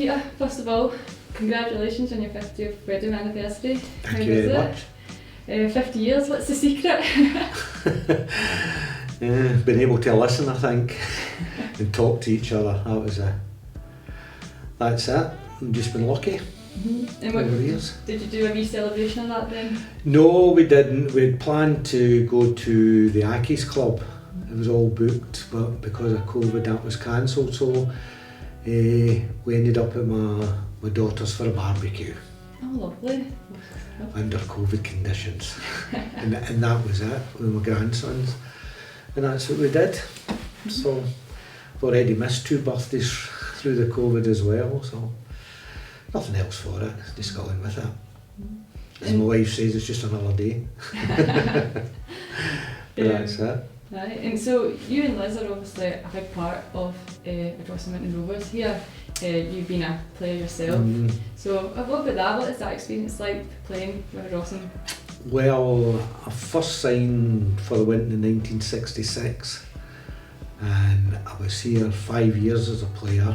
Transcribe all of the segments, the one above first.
Peter, first of all, congratulations on your 50th wedding anniversary. Thank you very much. 50 years, what's the secret? Been able to listen, I think, and talk to each other. That's it. We've just been lucky. Mm-hmm. And over years. Did you do a wee celebration of that then? No, we didn't. We'd planned to go to the Accies Club. It was all booked, but because of COVID that was cancelled, so we ended up at my daughter's for a barbecue. Oh, lovely. Under COVID conditions. and that was it, with my grandsons. And that's what we did. So I've already missed 2 birthdays through the COVID as well, so nothing else for it, just got on with it. As my wife says, it's just another day. But that's it. Right, and so you and Liz are obviously a big part of the Winton Rovers here. You've been a player yourself. So what about that? What is that experience like playing with Rosson? Well, I first signed for the Winton in 1966 and I was here 5 years as a player,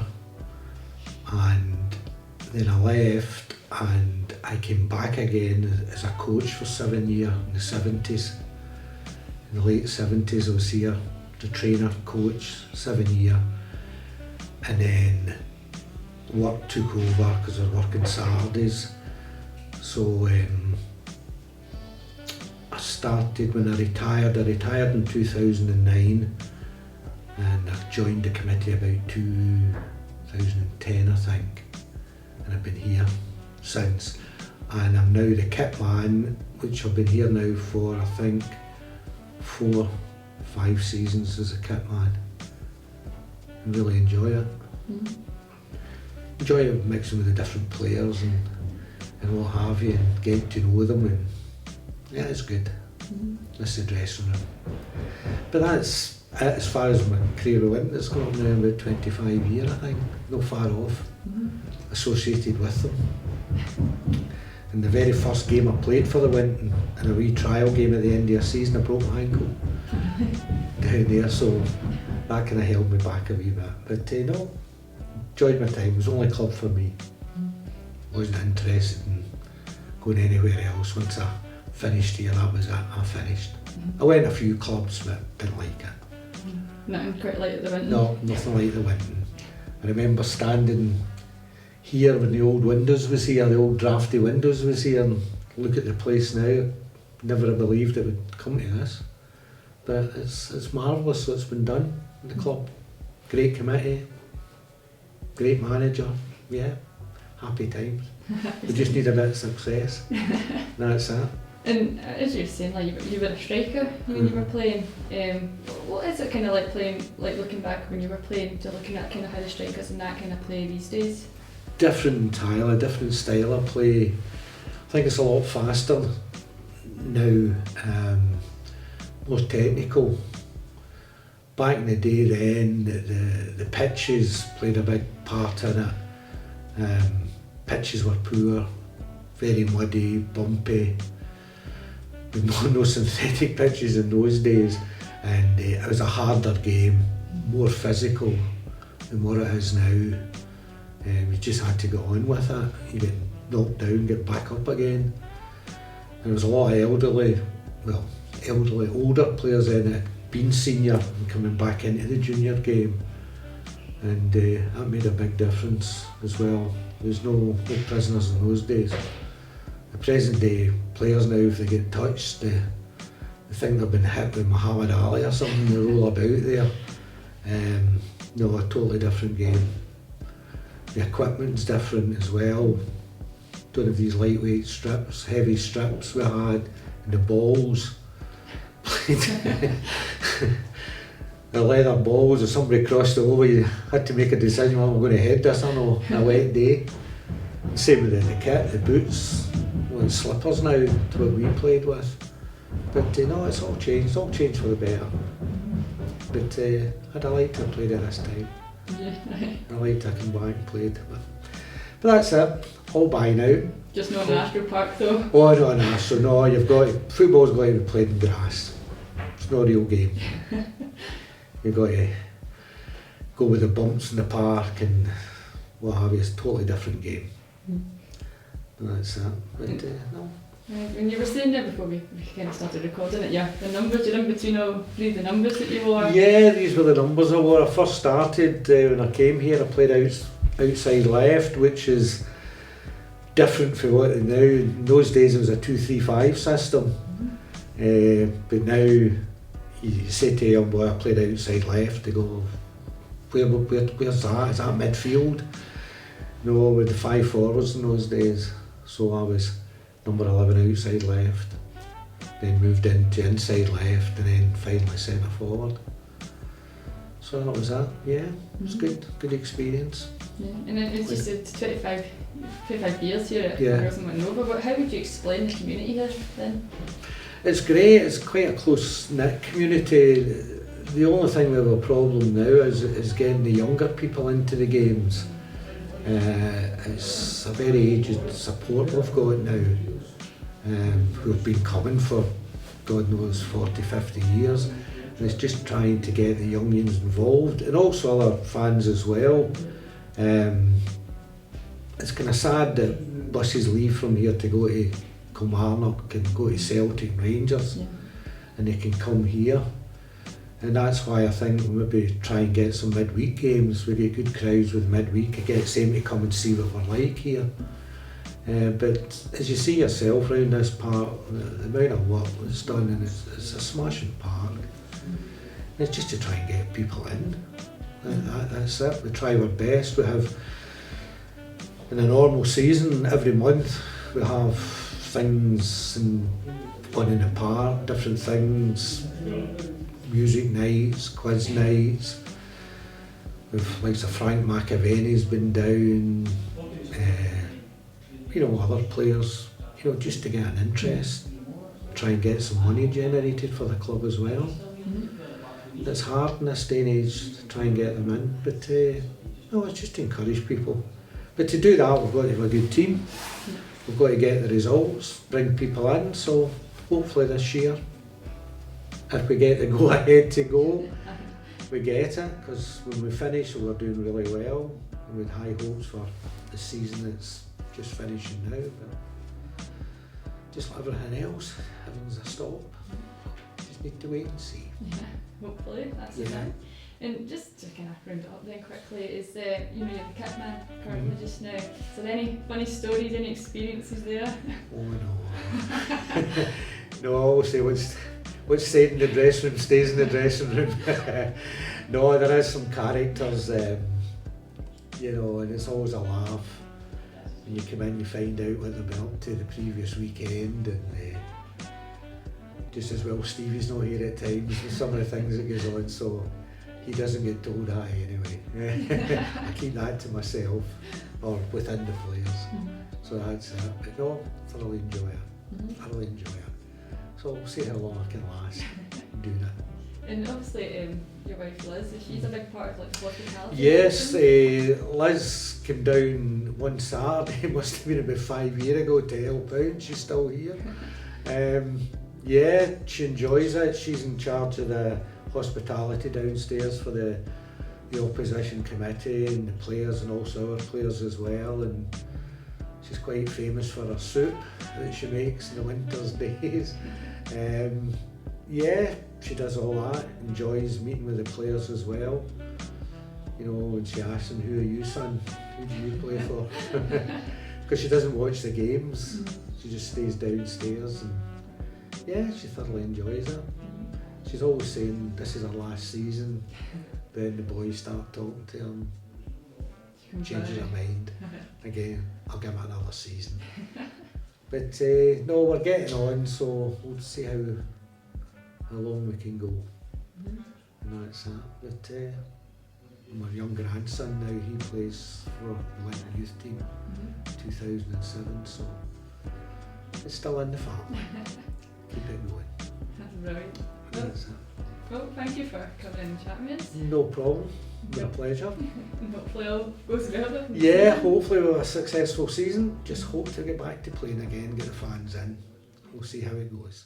and then I left and I came back again as a coach for 7 years in the 70s. In the late 70s I was here, the trainer, coach, 7 years, and then work took over because I was working Saturdays. So I started when I retired in 2009 and I joined the committee about 2010 I think, and I've been here since, and I'm now the kit man, which I've been here now for I think 4-5 seasons as a kit man. I really enjoy it. Enjoy mixing with the different players and what have you, and getting to know them, and yeah, it's good. That's the dressing room. But that's as far as my career with Winton has gone now, about 25 years I think, not far off, associated with them. And the very first game I played for the Winton, in a wee trial game at the end of the season, I broke my ankle down there, so that kind of held me back a wee bit. But no, enjoyed my time. It was the only club for me. Wasn't interested in going anywhere else. Once I finished here, that was it, I finished. I went a few clubs but didn't like it. Nothing quite like the Winton? No, nothing like the Winton. I remember standing here when the old windows was here, the old drafty windows was here, and look at the place now. Never have believed it would come to this. But it's marvellous what's been done in the club. Great committee, great manager, yeah, happy times. We just need a bit of success. That's it. And as you were saying, like you were a striker when you were playing. What is it kind of like playing, like looking back when you were playing, to looking at kind of how the strikers and that kind of play these days? Different entirely, different style of play. I think it's a lot faster now, more technical. Back in the day then, the pitches played a big part in it. Pitches were poor, very muddy, bumpy. With no synthetic pitches in those days, and it was a harder game, more physical than what it is now. You just had to get on with it. You get knocked down, get back up again. There was a lot of older players in it, being senior and coming back into the junior game, and that made a big difference as well. There's no prisoners in those days. The present day players now, if they get touched, they think they've been hit with Muhammad Ali or something, they roll about there. No, a totally different game. The equipment's different as well. Don't have these lightweight strips, heavy strips we had, and the balls. The leather balls, if somebody crossed it over, you had to make a decision, well, I'm going to head this on a wet day. Same with the kit, the boots, and slippers now, to what we played with. But no, it's all changed for the better. But I'd have liked to have played at this time. Yeah. I liked to come back and played. But that's it, all by now. Just not in Astro Park though? Oh no, in Astro, no, football's got to be played in grass. It's not a real game. You've got to go with the bumps in the park and what have you. It's a totally different game. But that's that. But no. When you were saying there before we kind of started recording it, yeah, the numbers, you're in between all three of the numbers that you wore. Yeah, these were the numbers I wore. I first started when I came here. I played outside left, which is different from what now. In those days it was a 2-3-5 system. But now you say to a young boy, I played outside left, they go, where's that? Is that midfield? No, with the 5 forwards in those days. So I was number 11 outside left, then moved into inside left, and then finally centre forward. So that was that, yeah, it was good experience. Yeah, and then it's just 25 years here at Winton Winton. But how would you explain the community here then? It's great, it's quite a close-knit community. The only thing we have a problem now is getting the younger people into the games. It's a very aged support we've got now, who've been coming for God knows 40-50 years, and it's just trying to get the youngins involved, and also other fans as well. It's kind of sad that buses leave from here to go to Kilmarnock and go to Celtic and Rangers, and they can come here. And that's why I think we'll maybe try and get some midweek games. We get good crowds with midweek. It gets them to come and see what we're like here. But as you see yourself around this park, the amount of work that's done, and it's a smashing park. And it's just to try and get people in. That's it. We try our best. We have, in a normal season, every month we have things on in the park, different things. Music nights, quiz nights. With like Frank McAvenny's been down, other players, just to get an interest, try and get some money generated for the club as well. It's hard in this day and age to try and get them in, but it's just to encourage people. But to do that, we've got to have a good team. We've got to get the results, bring people in. So hopefully this year, if we get the go ahead to go, we get it, because when we finish we're doing really well, and with high hopes for the season that's just finishing now, but just like everything else, everything's a stop. Just need to wait and see. Yeah, hopefully, that's it. And just to kind of round it up then quickly, is you're the kit man currently just now. Is there any funny stories, any experiences there? Oh no. No, I always say what's stayed in the dressing room stays in the dressing room. No, there is some characters, and it's always a laugh. When you come in, you find out what they've been up to the previous weekend, and just as well Stevie's not here at times with some of the things that goes on, so he doesn't get told that anyway. I keep that to myself, or within the players. So that's it. But no, thoroughly enjoy it. Thoroughly enjoy it. So we'll see how long I can last doing it. And obviously your wife Liz, she's a big part of the hospitality. Yes, Liz came down one Saturday, it must have been about 5 years ago, to help out. She's still here. Yeah, she enjoys it. She's in charge of the hospitality downstairs for the opposition committee and the players, and also our players as well. And she's quite famous for her soup that she makes in the winter's days. Yeah, she does all that, enjoys meeting with the players as well. When she asks them, who are you, son? Who do you play for? Because she doesn't watch the games, she just stays downstairs, and yeah, she thoroughly enjoys it. She's always saying this is her last season, then the boys start talking to her and changes her mind. Again, I'll give it another season. But no, we're getting on, so we'll see how long we can go. And that's that. But my young grandson now, he plays for the Winton youth team, 2007, so it's still in the family. Keep it going. That's brilliant. Well, thank you for coming in and chatting with us. No problem. It's been a pleasure. And hopefully all goes well. Yeah, hopefully we'll have a successful season. Just hope to get back to playing again, get the fans in. We'll see how it goes.